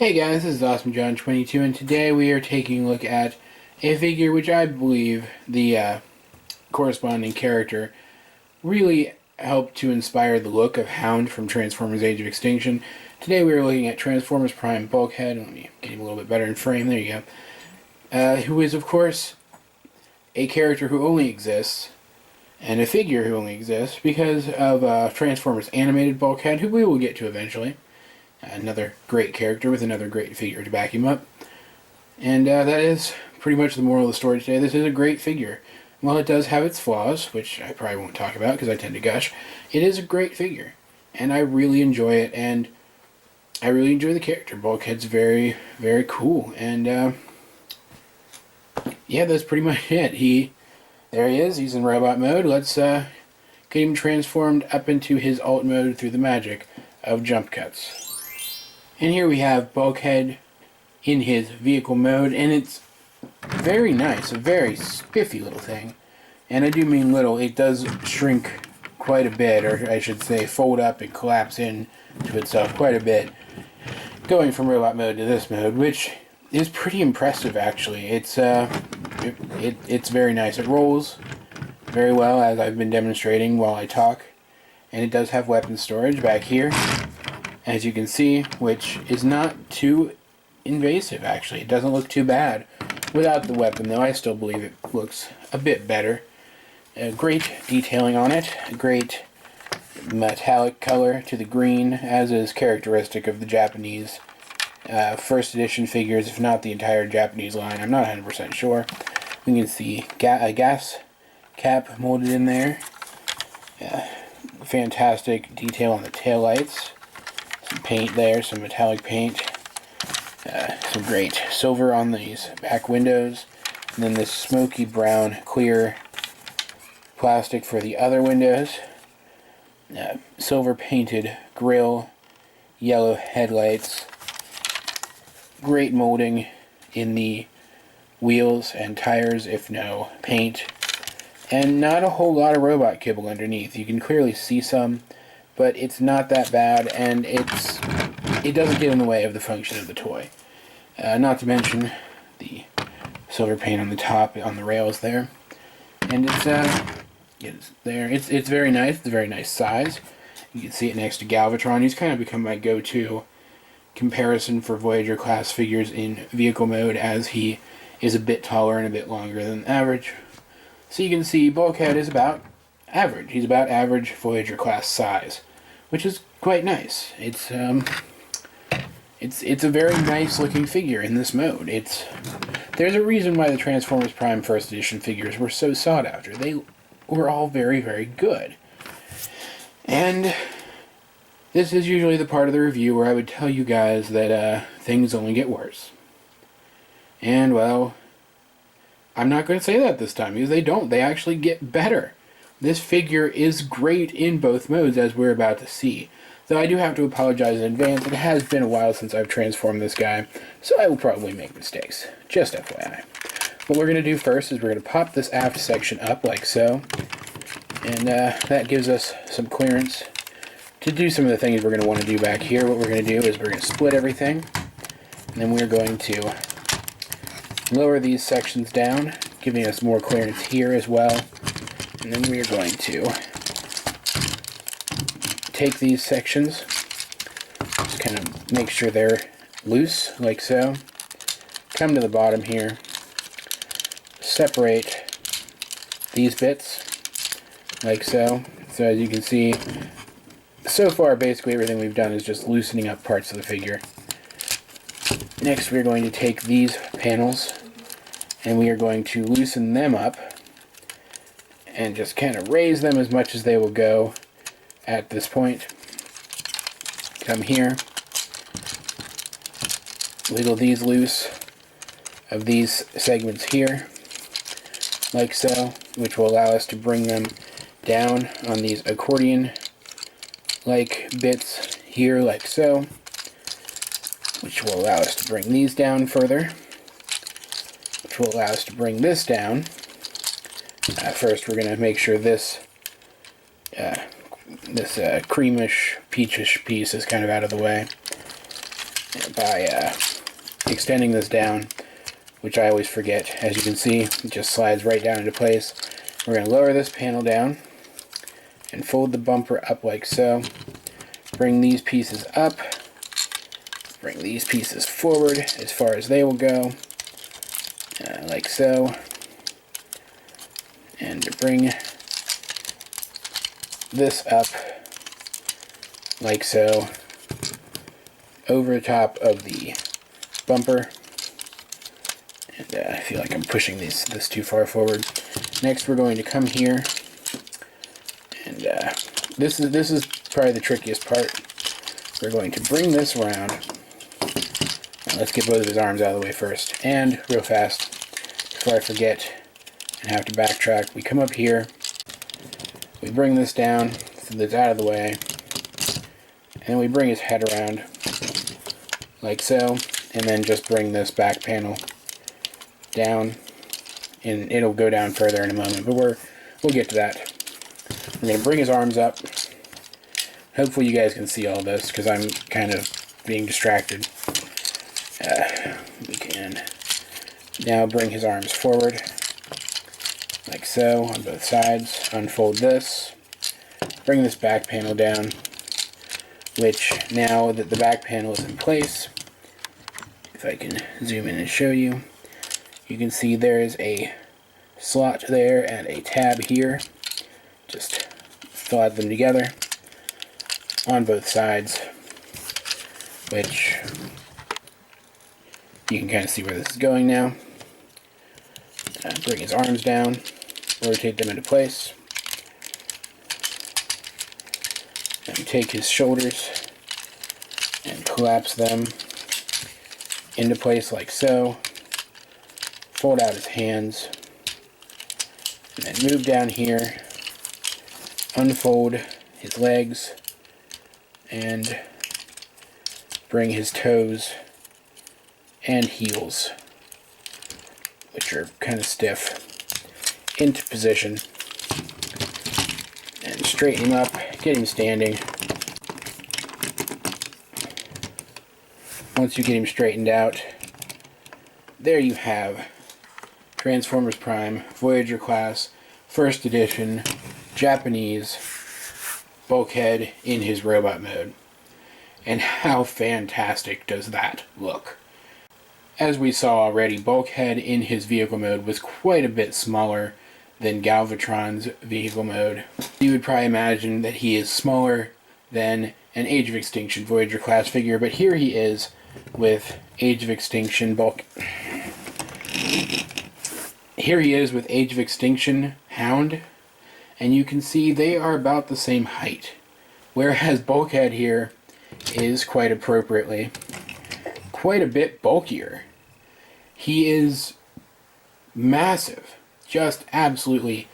Hey guys, this is AwesomeJohn22, and today we are taking a look at a figure which I believe the corresponding character really helped to inspire the look of Hound from Transformers Age of Extinction. Today we are looking at Transformers Prime Bulkhead. Let me get him a little bit better in frame, there you go. Who is, of course, a character who only exists, and a figure who only exists, because of Transformers Animated Bulkhead, who we will get to eventually. Another great character with another great figure to back him up. And that is pretty much the moral of the story today. This is a great figure. While it does have its flaws, which I probably won't talk about because I tend to gush, it is a great figure. And I really enjoy it, and I really enjoy the character. Bulkhead's very, very cool. And yeah, that's pretty much it. There he is. He's in robot mode. Let's get him transformed up into his alt mode through the magic of jump cuts. And here we have Bulkhead in his vehicle mode, and it's very nice, a very spiffy little thing. And I do mean little, it does shrink quite a bit, or I should say fold up and collapse in to itself quite a bit, going from robot mode to this mode, which is pretty impressive actually. It's very nice. It rolls very well, as I've been demonstrating while I talk, and it does have weapon storage back here, as you can see, which is not too invasive actually. It doesn't look too bad without the weapon, though I still believe it looks a bit better. Great detailing on it, a great metallic color to the green, as is characteristic of the Japanese first edition figures, if not the entire Japanese line. I'm not 100% sure. We can see a gas cap molded in there. Fantastic detail on the taillights. Some paint there, some metallic paint. Some great silver on these back windows. And then this smoky brown clear plastic for the other windows. Silver painted grille. Yellow headlights. Great molding in the wheels and tires, if no paint. And not a whole lot of robot kibble underneath. You can clearly see some, but it's not that bad, and it doesn't get in the way of the function of the toy. Not to mention the silver paint on the top, on the rails there. And it's there. It's very nice. It's a very nice size. You can see it next to Galvatron. He's kind of become my go-to comparison for Voyager class figures in vehicle mode, as he is a bit taller and a bit longer than average. So you can see Bulkhead is about average. He's about average Voyager class size, which is quite nice. It's a very nice looking figure in this mode. There's a reason why the Transformers Prime First Edition figures were so sought after. They were all very, very good. And this is usually the part of the review where I would tell you guys that things only get worse. And, well, I'm not going to say that this time, because they don't. They actually get better. This figure is great in both modes, as we're about to see. Though I do have to apologize in advance. It has been a while since I've transformed this guy, so I will probably make mistakes. Just FYI. What we're going to do first is we're going to pop this aft section up like so. And that gives us some clearance to do some of the things we're going to want to do back here. What we're going to do is we're going to split everything. And then we're going to lower these sections down, giving us more clearance here as well. And then we are going to take these sections, just kind of make sure they're loose, like so. Come to the bottom here, separate these bits, like so. So as you can see, so far basically everything we've done is just loosening up parts of the figure. Next we're going to take these panels, and we are going to loosen them up, and just kind of raise them as much as they will go at this point. Come here, wiggle these loose of these segments here, like so, which will allow us to bring them down on these accordion-like bits here, like so, which will allow us to bring these down further, which will allow us to bring this down. First, we're going to make sure this creamish, peachish piece is kind of out of the way. by extending this down, which I always forget. As you can see, it just slides right down into place. We're going to lower this panel down and fold the bumper up like so. Bring these pieces up. Bring these pieces forward as far as they will go, like so. And bring this up like so over the top of the bumper. And I feel like I'm pushing this too far forward. Next, we're going to come here, and this is probably the trickiest part. We're going to bring this around. Now, let's get both of his arms out of the way first. And real fast, before I forget and have to backtrack, we come up here. We bring this down so that it's out of the way, and we bring his head around like so, and then just bring this back panel down, and it'll go down further in a moment, but we'll get to that. We're going to bring his arms up. Hopefully you guys can see all this, because I'm kind of being distracted. We can now bring his arms forward like so on both sides. Unfold this. Bring this back panel down, which now that the back panel is in place, if I can zoom in and show you, you can see there is a slot there and a tab here. Just slide them together on both sides, which you can kind of see where this is going now. Bring his arms down, rotate them into place, and take his shoulders and collapse them into place like so. Fold out his hands, and then move down here, unfold his legs, and bring his toes and heels, which are kind of stiff, into position, and straighten him up, get him standing. Once you get him straightened out, there you have Transformers Prime, Voyager class, first edition, Japanese, Bulkhead in his robot mode. And how fantastic does that look? As we saw already, Bulkhead in his vehicle mode was quite a bit smaller than Galvatron's vehicle mode. You would probably imagine that he is smaller than an Age of Extinction Voyager class figure, but here he is with Age of Extinction Here he is with Age of Extinction Hound, and you can see they are about the same height. Whereas Bulkhead here is, quite appropriately, quite a bit bulkier. He is massive. Just absolutely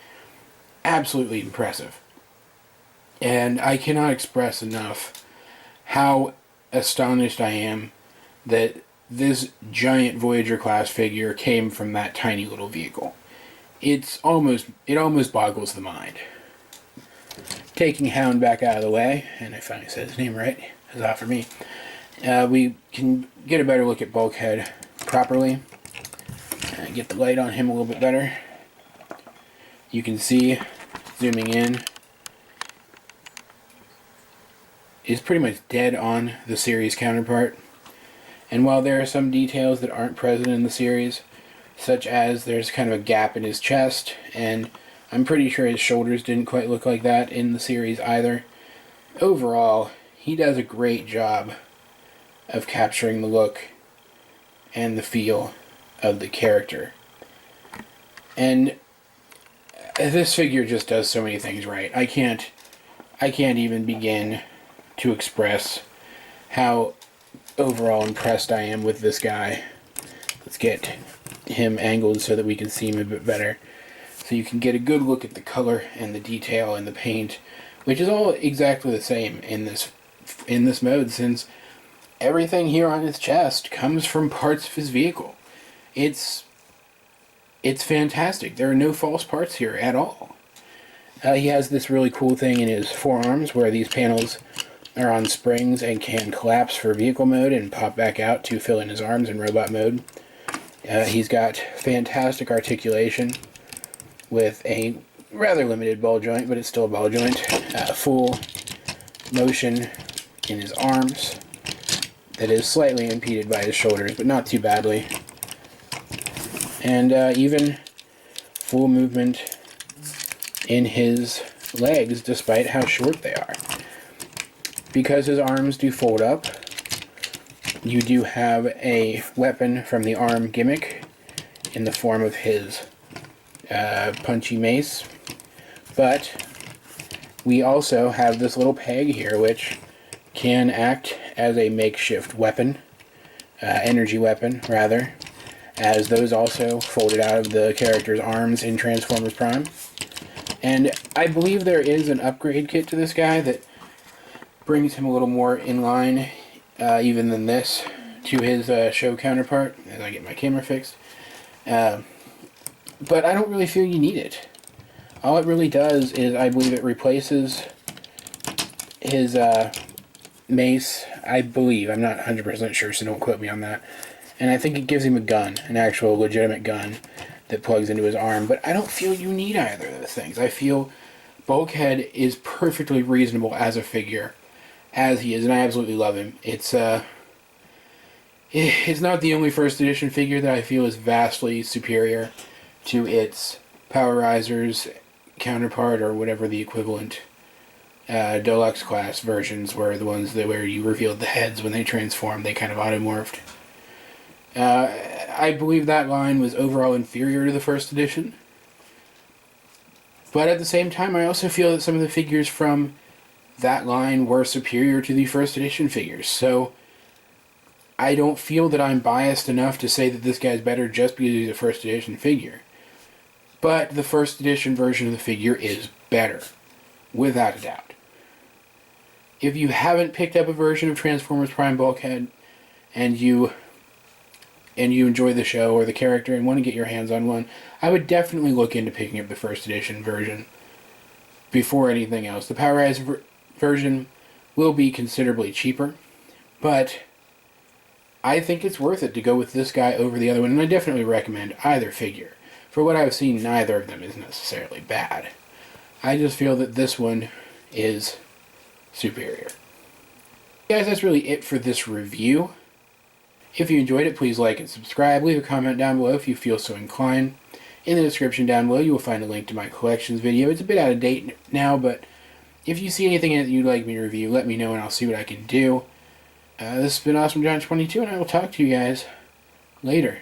impressive. And I cannot express enough how astonished I am that this giant Voyager class figure came from that tiny little vehicle. It almost boggles the mind. Taking Hound back out of the way, and I finally said his name right, huzzah for me, we can get a better look at Bulkhead properly, and get the light on him a little bit better. You can see, zooming in, is pretty much dead on the series counterpart. And while there are some details that aren't present in the series, such as there's kind of a gap in his chest, and I'm pretty sure his shoulders didn't quite look like that in the series either, overall, he does a great job of capturing the look and the feel of the character. And this figure just does so many things right. I can't even begin to express how overall impressed I am with this guy. Let's get him angled so that we can see him a bit better, so you can get a good look at the color and the detail and the paint, which is all exactly the same in this mode, since everything here on his chest comes from parts of his vehicle. It's fantastic. There are no false parts here at all. He has this really cool thing in his forearms where these panels are on springs and can collapse for vehicle mode and pop back out to fill in his arms in robot mode. He's got fantastic articulation with a rather limited ball joint, but it's still a ball joint. Full motion in his arms that is slightly impeded by his shoulders, but not too badly. And even full movement in his legs, despite how short they are. Because his arms do fold up, you do have a weapon from the arm gimmick in the form of his punchy mace. But we also have this little peg here, which can act as a makeshift weapon, energy weapon, rather, as those also folded out of the character's arms in Transformers Prime. And I believe there is an upgrade kit to this guy that brings him a little more in line, even than this, to his show counterpart, as I get my camera fixed. But I don't really feel you need it. All it really does is, I believe it replaces his mace, I believe. I'm not 100% sure, so don't quote me on that. And I think it gives him a gun, an actual legitimate gun that plugs into his arm. But I don't feel you need either of those things. I feel Bulkhead is perfectly reasonable as a figure, as he is, and I absolutely love him. It's not the only first edition figure that I feel is vastly superior to its Power Risers counterpart, or whatever the equivalent deluxe class versions were, the ones that where you revealed the heads when they transformed, they kind of automorphed. I believe that line was overall inferior to the first edition. But at the same time, I also feel that some of the figures from that line were superior to the first edition figures. So I don't feel that I'm biased enough to say that this guy's better just because he's a first edition figure. But the first edition version of the figure is better, without a doubt. If you haven't picked up a version of Transformers Prime Bulkhead, and you enjoy the show or the character and want to get your hands on one, I would definitely look into picking up the first edition version before anything else. The Power Rise version will be considerably cheaper, but I think it's worth it to go with this guy over the other one, and I definitely recommend either figure. For what I've seen, neither of them is necessarily bad. I just feel that this one is superior. Guys, that's really it for this review. If you enjoyed it, please like and subscribe. Leave a comment down below if you feel so inclined. In the description down below, you will find a link to my collections video. It's a bit out of date now, but if you see anything in it that you'd like me to review, let me know and I'll see what I can do. This has been Awesome John 22, and I will talk to you guys later.